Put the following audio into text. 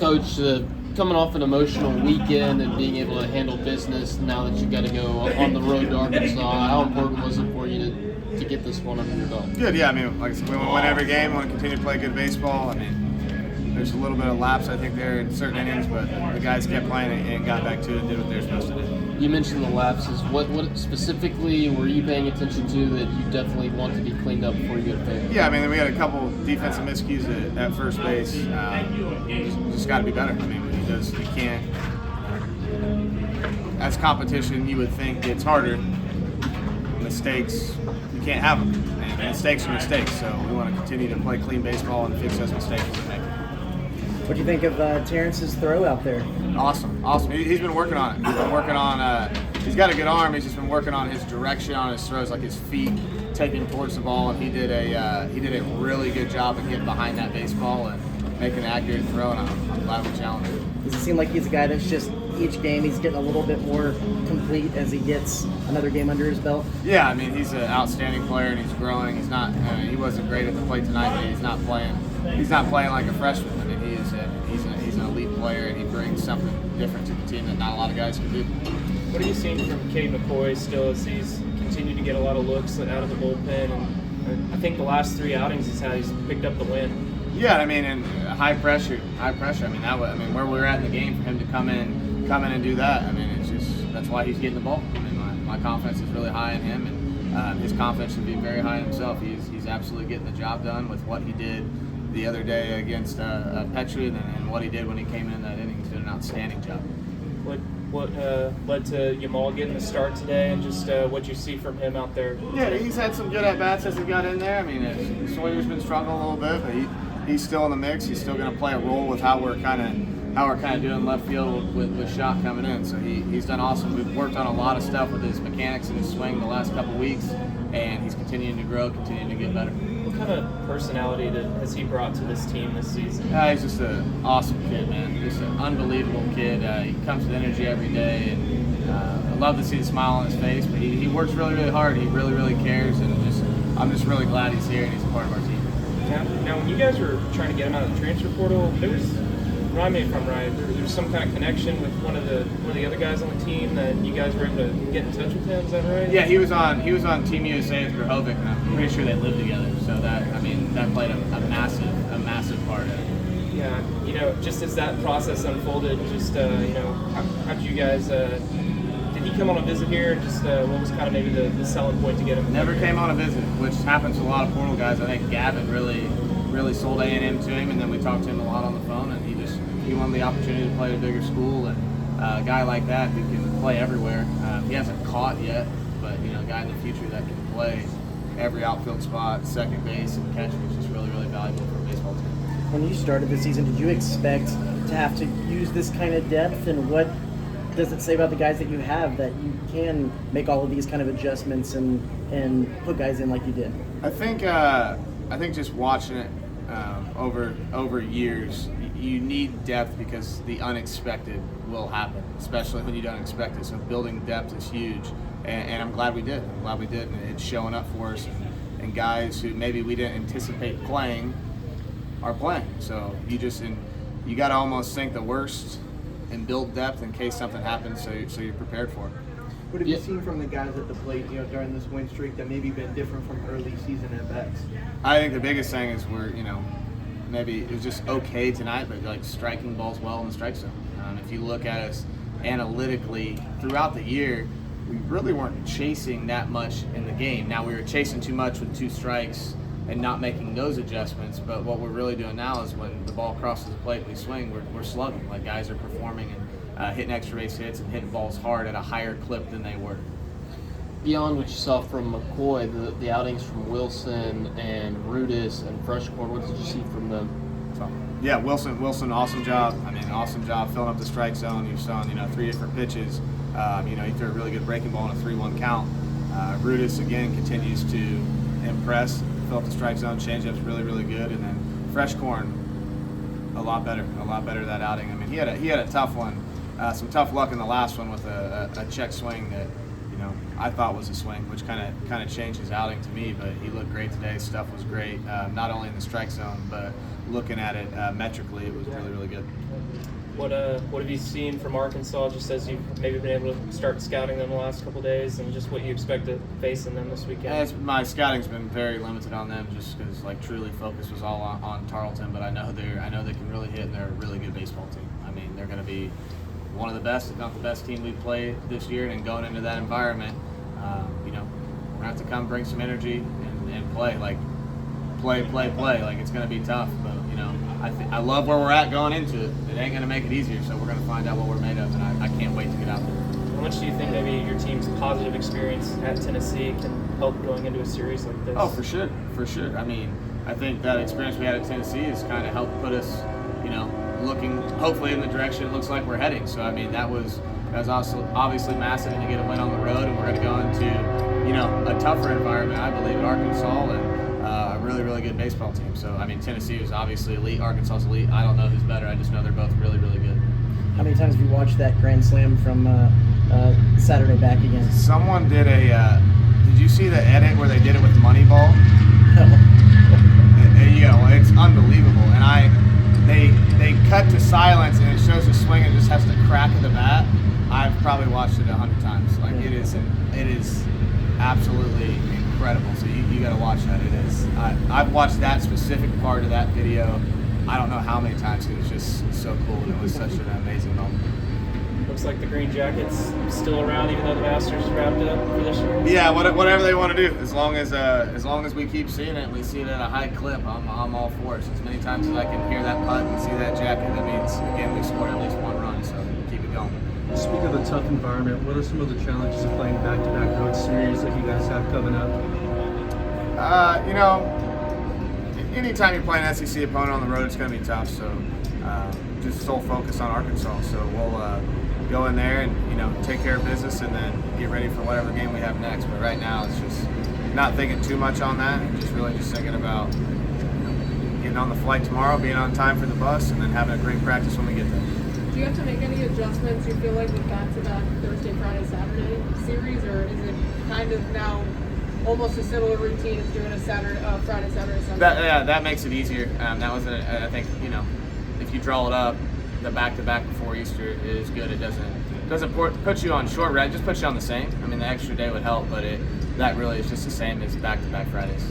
Coach, coming off an emotional weekend and being able to handle business now that you got to go on the road to Arkansas, how important was it for you to get this one under your belt? Good, yeah. I mean, like I said, we want to win every game. We want to continue to play good baseball. I mean, there's a little bit of lapse, I think, there in certain innings, but the guys kept playing and got back to it and did what they're supposed to do. You mentioned the lapses. What specifically were you paying attention to that you definitely want to be cleaned up before you go to bed? Yeah, I mean, we had a couple defensive miscues at first base. Just got to be better. I mean, you can't. As competition, you would think it's harder. Mistakes, you can't have them. And mistakes are mistakes. So we want to continue to play clean baseball and fix those mistakes we make. What do you think of Terrence's throw out there? Awesome. He's been working on it. He's been working on. He's got a good arm. He's just been working on his direction on his throws, like his feet taking towards the ball. And he did a really good job of getting behind that baseball and making an accurate throw. And I'm glad we challenged him. Does it seem like he's a guy that's just each game he's getting a little bit more complete as he gets another game under his belt? Yeah, I mean, he's an outstanding player and he's growing. He's not. I mean, he wasn't great at the plate tonight, but he's not playing. He's not playing like a freshman. I mean, he's an elite player and he brings something different to the team that not a lot of guys can do. What are you seeing from Cade McCoy still as he's continued to get a lot of looks out of the bullpen? And I think the last 3 outings he's picked up the win. Yeah, I mean, and high pressure. I mean, where we're at in the game for him to come in and do that. I mean, it's just that's why he's getting the ball. I mean, my confidence is really high in him, and his confidence should be very high in himself. He's absolutely getting the job done with what he did the other day against Petrie, and what he did when he came in that inning. He's doing an outstanding job. What led to Yamal getting the start today, and just what you see from him out there? Yeah, he's had some good at bats as he got in there. I mean, Sawyer's been struggling a little bit, but he's still in the mix. He's still going to play a role with how we're kind of doing left field with Schott coming in. So he's done awesome. We've worked on a lot of stuff with his mechanics and his swing the last couple weeks, and he's continuing to grow, continuing to get better. What kind of personality has he brought to this team this season? He's just an awesome kid, man. Just an unbelievable kid. He comes with energy every day, and I love to see the smile on his face. But he works really, really hard. He really, really cares, and I'm just really glad he's here and he's a part of our team. Now, when you guys were trying to get him out of the transfer portal, there was, remind me if I'm right, there was some kind of connection with one of the other guys on the team that you guys were able to get in touch with him. Is that right? Yeah, he was on Team USA with Grahovic, and I'm pretty sure they lived together. So that played a massive part of it. Yeah, just as that process unfolded, how did you guys? Did he come on a visit here? What was kind of maybe the selling point to get him? Never came on a visit, which happens to a lot of portal guys. I think Gavin really sold A&M to him, and then we talked to him a lot on the phone, and he wanted the opportunity to play at a bigger school, and a guy like that who can play everywhere. He hasn't caught yet, but a guy in the future that can play every outfield spot, second base, and catcher is just really, really valuable for a baseball team. When you started the season, did you expect to have to use this kind of depth, and what does it say about the guys that you have that you can make all of these kind of adjustments and put guys in like you did? I think just watching it over years, you need depth because the unexpected will happen, especially when you don't expect it. So building depth is huge, and I'm glad we did. And it's showing up for us. And guys who maybe we didn't anticipate playing are playing. So you got to almost think the worst and build depth in case something happens, so you're prepared for it. What have you seen from the guys at the plate, during this win streak that maybe been different from early season at bats? I think the biggest thing is maybe it was just okay tonight, but like striking balls well in the strike zone. If you look at us analytically throughout the year, we really weren't chasing that much in the game. Now we were chasing too much with 2 strikes and not making those adjustments, but what we're really doing now is when the ball crosses the plate and we swing, we're slugging. Like guys are performing and hitting extra base hits and hitting balls hard at a higher clip than they were. Beyond what you saw from McCoy, the outings from Wilson and Rudis and Freshcorn, what did you see from them? Yeah, Wilson, awesome job. Awesome job filling up the strike zone. You saw 3 different pitches. He threw a really good breaking ball in a 3-1 count. Rudis again continues to impress. Fill up the strike zone. Changeup's really, really good. And then Freshcorn, a lot better that outing. He had a tough one, some tough luck in the last one with a check swing that I thought was a swing, which kind of changed his outing to me. But he looked great today. Stuff was great, not only in the strike zone, but looking at it metrically, it was really, really good. What have you seen from Arkansas, just as you've maybe been able to start scouting them the last couple of days, and just what you expect to face in them this weekend? My scouting's been very limited on them, just because truly focus was all on Tarleton. But I know they can really hit, and they're a really good baseball team. I mean, they're going to be one of the best, if not the best team we've played this year. And going into that environment, we're going to have to come bring some energy and play play. Like, it's going to be tough, but I love where we're at going into it. It ain't going to make it easier, so we're going to find out what we're made of, and I can't wait to get out there. How much do you think maybe your team's positive experience at Tennessee can help going into a series like this? Oh, for sure. I mean, I think that experience we had at Tennessee has kind of helped put us, looking hopefully in the direction it looks like we're heading. So I mean, that was also obviously massive, and to get a win on the road, and we're going to go into a tougher environment, I believe, at Arkansas, and a really good baseball team. So I mean, Tennessee is obviously elite, Arkansas is elite. I don't know who's better. I just know they're both really good. How many times have you watched that grand slam from Saturday back again? Someone did did you see the edit where they did it with Moneyball? It's unbelievable. And they cut to silence, and it shows the swing and just has to crack the bat. I've probably watched it 100 times. Like, it is absolutely incredible. So you got to watch that. It is. I've watched that specific part of that video I don't know how many times. It was just so cool, and it was such an amazing moment. Looks like the Green Jackets still around, even though the Masters wrapped up for this year. Yeah, whatever they want to do, as long as we keep seeing it and we see it at a high clip, I'm all for it. So as many times as I can hear that putt and see that jacket, that means again we scored at least one run. So keep it going. Speak of a tough environment. What are some of the challenges of playing back-to-back road series like you guys have coming up? Anytime you play an SEC opponent on the road, it's going to be tough. So just sole focus on Arkansas. So we'll go in there and take care of business, and then get ready for whatever game we have next. But right now, it's just not thinking too much on that, and just thinking about getting on the flight tomorrow, being on time for the bus, and then having a great practice when we get there. Do you have to make any adjustments, you feel like, with back-to-back Thursday, Friday, Saturday series, or is it kind of now almost a similar routine as doing a Friday, Saturday, Sunday? That makes it easier. That was, I think, if you draw it up, the back-to-back before Easter is good. It doesn't put you on short rest, it just puts you on the same. I mean, the extra day would help, but that really is just the same as back-to-back Fridays.